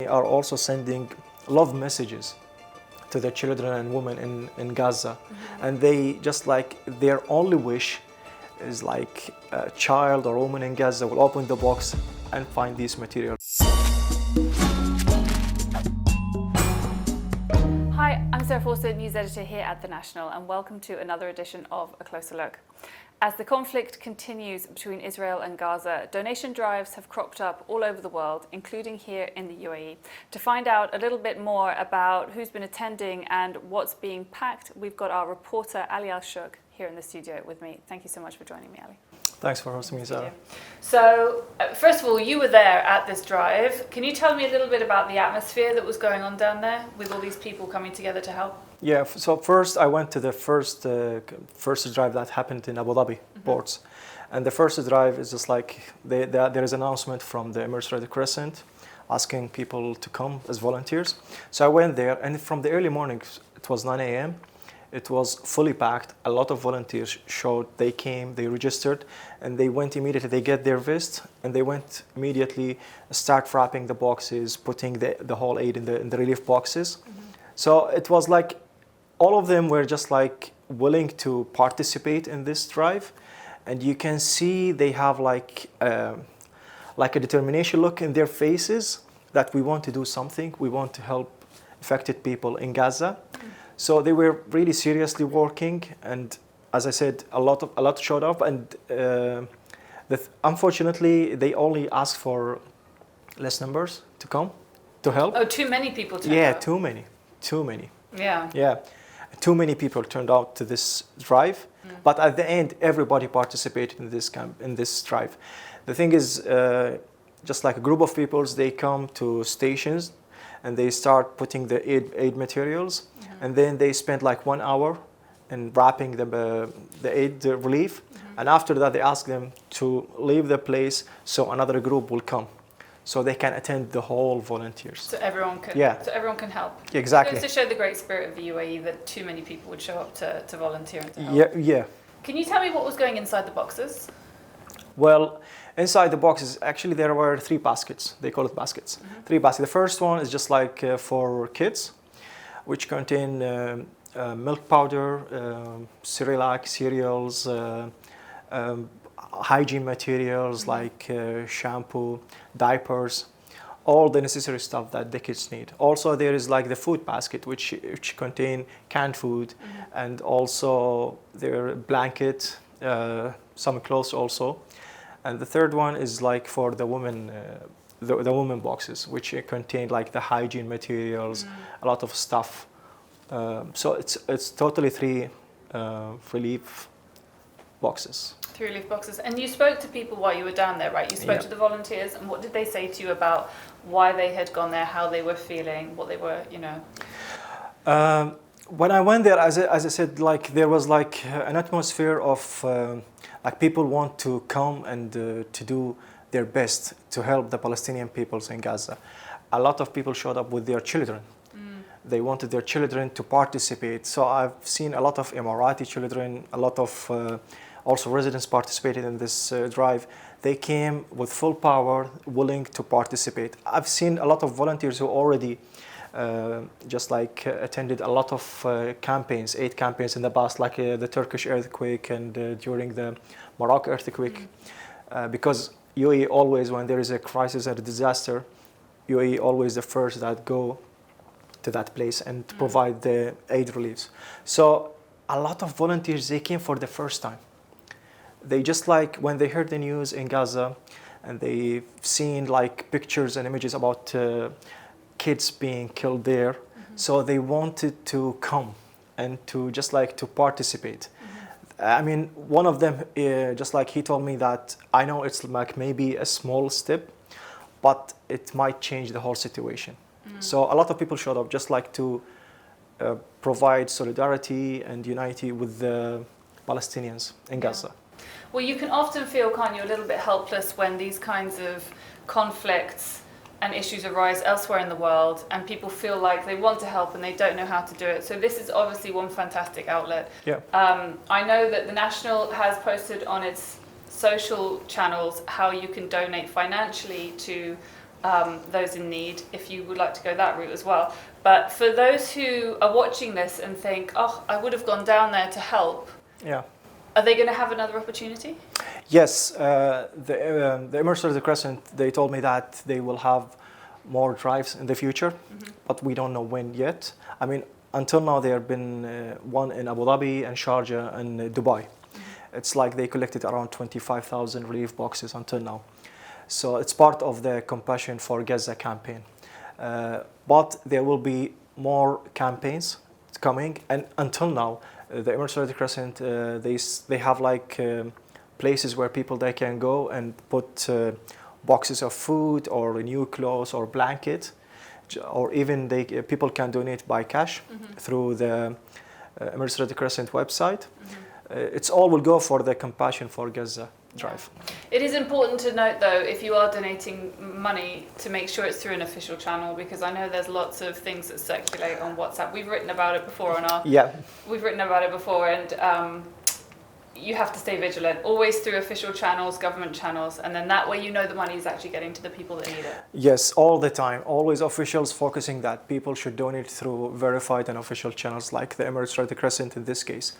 are also sending love messages to the children and women in Gaza. And they just like their only wish is like a child or woman in Gaza will open the box and find these materials. Hi, I'm Sarah Forster, news editor here at The National, and welcome to another edition of A Closer Look. As the conflict continues between Israel and Gaza, donation drives have cropped up all over the world, including here in the UAE. To find out a little bit more about who's been attending and what's being packed, we've got our reporter Ali Al Shouk here in the studio with me. Thank you so much for joining me, Ali. Thanks for hosting me, Sarah. So, first of all, you were there at this drive. Can you tell me a little bit about the atmosphere that was going on down there with all these people coming together to help? Yeah, so first I went to the first drive that happened in Abu Dhabi ports. And the first drive is just like, there is an announcement from the Emirates Red Crescent asking people to come as volunteers. So I went there, and from the early morning, it was 9 a.m., it was fully packed. A lot of volunteers showed, they came, they registered, and they went immediately, they get their vest, and they went immediately, start wrapping the boxes, putting the whole aid in the relief boxes. So it was like, all of them were just like willing to participate in this drive. And you can see they have like a determination look in their faces that we want to do something, we want to help affected people in Gaza. So they were really seriously working, and as I said, a lot showed up, and unfortunately they only asked for less numbers to come to help. Oh, too many people turned out. Yeah, too many. Yeah, too many people turned out to this drive. But at the end, everybody participated in this drive. The thing is, just like a group of people, they come to stations and they start putting the aid materials, and then they spend like 1 hour in wrapping the aid relief, and after that they ask them to leave the place so another group will come, so they can attend the whole volunteers. So everyone can. So everyone can help. Exactly. It goes to show the great spirit of the UAE that too many people would show up to volunteer and to help. Yeah. Can you tell me what was going inside the boxes? Well, inside the boxes, actually there were 3 baskets. They call it baskets. 3 baskets. The first one is just like for kids, which contain milk powder, cereals, hygiene materials like shampoo, diapers, all the necessary stuff that the kids need. Also, there is like the food basket, which contain canned food, and also their blanket, some clothes also. And the third one is like for the women, the women boxes, which contain like the hygiene materials, a lot of stuff. So it's totally 3 relief boxes. 3 relief boxes. And you spoke to people while you were down there, right? You spoke to the volunteers, and what did they say to you about why they had gone there, how they were feeling, what they were, When I went there, as I said, like there was like an atmosphere of like people want to come and to do their best to help the Palestinian peoples in Gaza. A lot of people showed up with their children. They wanted their children to participate. So I've seen a lot of Emirati children, a lot of also residents participated in this drive. They came with full power, willing to participate. I've seen a lot of volunteers who already just like attended a lot of campaigns, aid campaigns in the past, like the Turkish earthquake and during the Morocco earthquake. Because UAE always, when there is a crisis or a disaster, UAE always the first that go to that place and provide the aid reliefs. So a lot of volunteers, they came for the first time. They just like, when they heard the news in Gaza and they've seen like pictures and images about kids being killed there, so they wanted to come and to just like to participate. I mean, one of them, just like he told me that, I know it's like maybe a small step, but it might change the whole situation. So a lot of people showed up just like to provide solidarity and unity with the Palestinians in Gaza. Well, you can often feel, can't you, a little bit helpless when these kinds of conflicts and issues arise elsewhere in the world and people feel like they want to help and they don't know how to do it. So this is obviously one fantastic outlet. Yeah. I know that The National has posted on its social channels how you can donate financially to those in need, if you would like to go that route as well. But for those who are watching this and think, oh, I would have gone down there to help, Yeah. are they going to have another opportunity? Yes, the Emirates Red Crescent, they told me that they will have more drives in the future, but we don't know when yet. I mean, until now there have been one in Abu Dhabi and Sharjah and Dubai. It's like they collected around 25,000 relief boxes until now. So it's part of the Compassion for Gaza campaign. But there will be more campaigns coming, and until now, the Emirates Red Crescent, they have like places where people they can go and put boxes of food or new clothes or blanket, or even people can donate by cash through the Emirates Red Crescent website. It's all will go for the Compassion for Gaza drive. It is important to note, though, if you are donating money, to make sure it's through an official channel, because I know there's lots of things that circulate on WhatsApp. We've written about it before on our. Yeah. We've written about it before, and you have to stay vigilant. Always through official channels, government channels, and then that way you know the money is actually getting to the people that need it. Yes, all the time. Always officials focusing that people should donate through verified and official channels, like the Emirates Red Crescent in this case.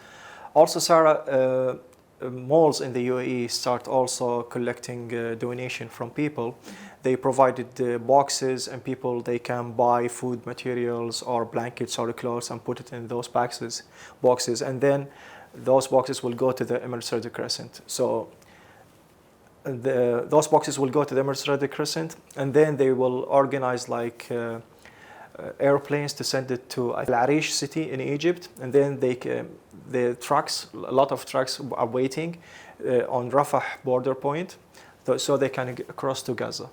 Also, Sarah, malls in the UAE start also collecting donation from people. They provided boxes, and people they can buy food materials or blankets or clothes and put it in those boxes, and then those boxes will go to the Emirates Red Crescent. So those boxes will go to the Emirates Red Crescent, and then they will organize like airplanes to send it to Al Arish city in Egypt, and then the trucks, a lot of trucks are waiting on Rafah border point, so they can cross to Gaza.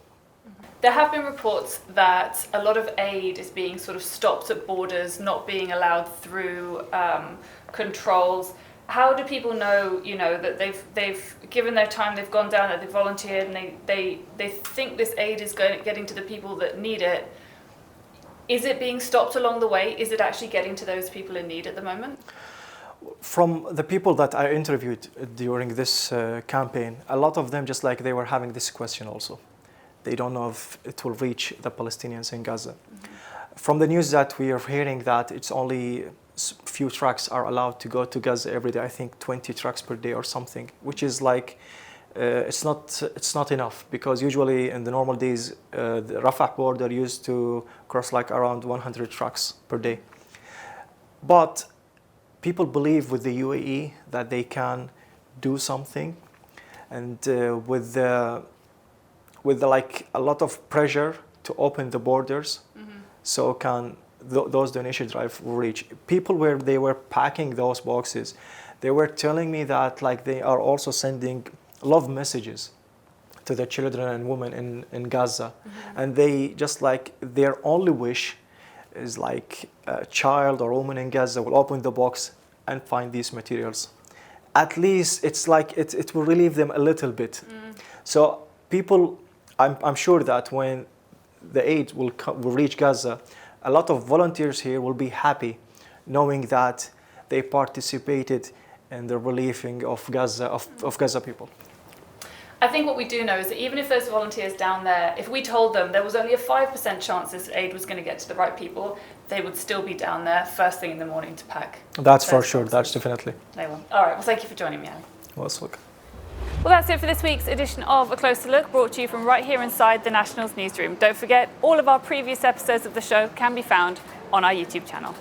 There have been reports that a lot of aid is being sort of stopped at borders, not being allowed through controls. How do people know, that they've given their time, they've gone down, they've volunteered, and they think this aid is getting to the people that need it? Is it being stopped along the way? Is it actually getting to those people in need at the moment? From the people that I interviewed during this campaign, a lot of them just like they were having this question also. They don't know if it will reach the Palestinians in Gaza. From the news that we are hearing that it's only few trucks are allowed to go to Gaza every day. I think 20 trucks per day or something, which is like it's not enough, because usually in the normal days the Rafah border used to cross like around 100 trucks per day. But people believe with the UAE that they can do something, and with the like a lot of pressure to open the borders, so can those donation drive will reach people where they were packing those boxes. They were telling me that like they are also sending love messages to the children and women in Gaza, and they just like their only wish is like a child or woman in Gaza will open the box and find these materials. At least it's like it will relieve them a little bit. So people, I'm sure that when the aid will reach Gaza, a lot of volunteers here will be happy knowing that they participated in the relieving of Gaza, of Gaza people. I think what we do know is that even if those volunteers down there, if we told them there was only a 5% chance this aid was going to get to the right people, they would still be down there first thing in the morning to pack. That's for sure. That's definitely. They will. All right. Well, thank you for joining me, Ali. Most welcome. Well, that's it for this week's edition of A Closer Look, brought to you from right here inside the National's newsroom. Don't forget, all of our previous episodes of the show can be found on our YouTube channel.